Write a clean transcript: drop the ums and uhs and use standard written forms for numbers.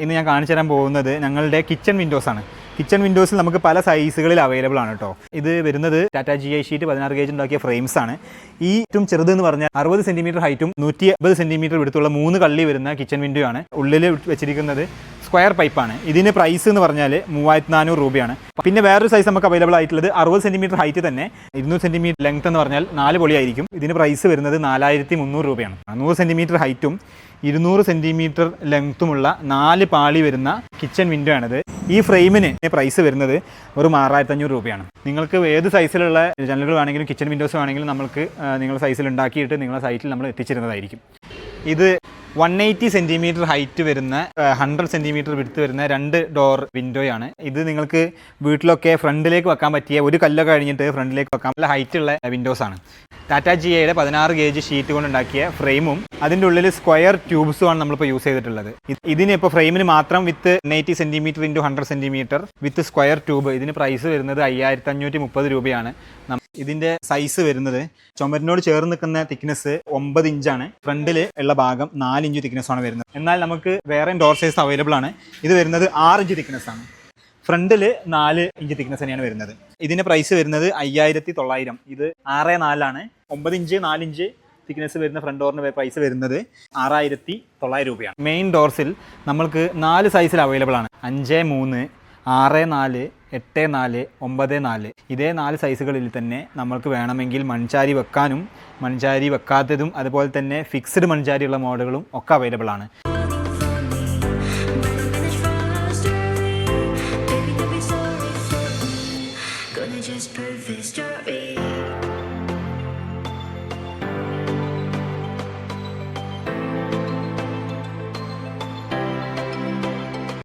ഇന്ന് ഞാൻ കാണിച്ചു തരാൻ പോകുന്നത് ഞങ്ങളുടെ കിച്ചൺ വിൻഡോസ് ആണ്. കിച്ചൺ വിൻഡോസിൽ നമുക്ക് പല സൈസുകളിൽ അവൈലബിൾ ആണ് കേട്ടോ. ഇത് വരുന്നത് ടാറ്റ GI ഷീറ്റ് 16 ഗേജ് ഉണ്ടാക്കിയ ഫ്രെയിംസ് ആണ്. ഈ ഏറ്റവും ചെറുതെന്ന് പറഞ്ഞാൽ 60 സെൻറ്റിമീറ്റർ ഹൈറ്റും 150 സെൻറ്റിമീറ്റർ വിടുത്തുള്ള 3 കള്ളി വരുന്ന കിച്ചൺ വിൻഡോ ആണ്. ഉള്ളിൽ വെച്ചിരിക്കുന്നത് സ്ക്വയർ പൈപ്പാണ്. ഇതിന് പ്രൈസ് എന്ന് പറഞ്ഞാൽ 3400 രൂപയാണ്. പിന്നെ വേറൊരു സൈസ് നമുക്ക് അവൈലബിൾ ആയിട്ടുള്ളത് 60 സെൻറ്റിമീറ്റർ ഹൈറ്റ് തന്നെ 200 സെൻറ്റിമീറ്റർ ലെങ്ത് എന്ന് പറഞ്ഞാൽ 4 പൊളിയായിരിക്കും. ഇതിന് പ്രൈസ് വരുന്നത് 4300 രൂപയാണ്. 100 സെൻറ്റിമീറ്റർ ഹൈറ്റും 200 സെൻറ്റിമീറ്റർ ലെങ്ത്തുമുള്ള 4 പാളി വരുന്ന കിച്ചൺ വിൻഡോ ആണിത്. ഈ ഫ്രെയിമിന് പ്രൈസ് വരുന്നത് വെറും 6500 രൂപയാണ്. നിങ്ങൾക്ക് ഏത് സൈസിലുള്ള ജനലുകൾ വേണമെങ്കിലും കിച്ചൺ വിൻഡോസ് വേണമെങ്കിലും നമുക്ക് നിങ്ങളുടെ സൈസിൽ ഉണ്ടാക്കിയിട്ട് നിങ്ങളുടെ സൈറ്റിൽ നമ്മൾ എത്തിച്ചിരുന്നതായിരിക്കും. ഇത് 180 സെൻറ്റിമീറ്റർ ഹൈറ്റ് വരുന്ന 100 സെൻറ്റിമീറ്റർ വിടുത്ത് വരുന്ന 2 ഡോർ വിൻഡോയാണ്. ഇത് നിങ്ങൾക്ക് വീട്ടിലൊക്കെ ഫ്രണ്ടിലേക്ക് വെക്കാൻ പറ്റിയ ഒരു കല്ലൊക്കെ കഴിഞ്ഞിട്ട് ഫ്രണ്ടിലേക്ക് വെക്കാൻ നല്ല ഹൈറ്റുള്ള വിൻഡോസ് ആണ്. ടാറ്റ GIയുടെ 16 ഗേജ് ഷീറ്റ് കൊണ്ടുണ്ടാക്കിയ ഫ്രെയിമും അതിൻ്റെ ഉള്ളിൽ സ്ക്വയർ ട്യൂബ്സുമാണ് നമ്മളിപ്പോൾ യൂസ് ചെയ്തിട്ടുള്ളത്. ഇതിന് ഇപ്പോൾ ഫ്രെയിമിന് മാത്രം വിത്ത് 180 സെൻറ്റിമീറ്റർ ഇൻറ്റു 100 സെൻറ്റിമീറ്റർ വിത്ത് സ്ക്വയർ ട്യൂബ് ഇതിന് പ്രൈസ് വരുന്നത് 5530 രൂപയാണ്. ഇതിൻ്റെ സൈസ് വരുന്നത് ചുമരിനോട് ചേർന്ന് നിൽക്കുന്ന തിക്നെസ് 9 ഇഞ്ചാണ്. ഫ്രണ്ടിൽ ഉള്ള ഭാഗം 4 ഇഞ്ച് തിക്നെസ് ആണ് വരുന്നത്. എന്നാൽ നമുക്ക് വേറെ ഡോർ സൈസ് അവൈലബിൾ ആണ്. ഇത് വരുന്നത് 6 ഇഞ്ച് തിക്നെസ് ആണ്. ഫ്രണ്ടിൽ 4 ഇഞ്ച് തിക്നെസ് തന്നെയാണ് വരുന്നത്. ഇതിൻ്റെ പ്രൈസ് വരുന്നത് 5900. ഇത് 6.4 ആണ്. 9 ഇഞ്ച് 4 ഇഞ്ച് തിക്നെസ് വരുന്ന ഫ്രണ്ട് ഡോറിന് പ്രൈസ് വരുന്നത് 6900 രൂപയാണ്. മെയിൻ ഡോർസിൽ നമ്മൾക്ക് 4 സൈസിൽ അവൈലബിൾ ആണ്. 5.3, 6.4, 8.4, 9.4 ഇതേ 4 സൈസുകളിൽ തന്നെ നമ്മൾക്ക് വേണമെങ്കിൽ മൺചാരി വെക്കാനും മൺചാരി വെക്കാത്തതും അതുപോലെ തന്നെ ഫിക്സ്ഡ് മൺചാരിയുള്ള മോഡലുകളും ഒക്കെ അവൈലബിൾ ആണ്.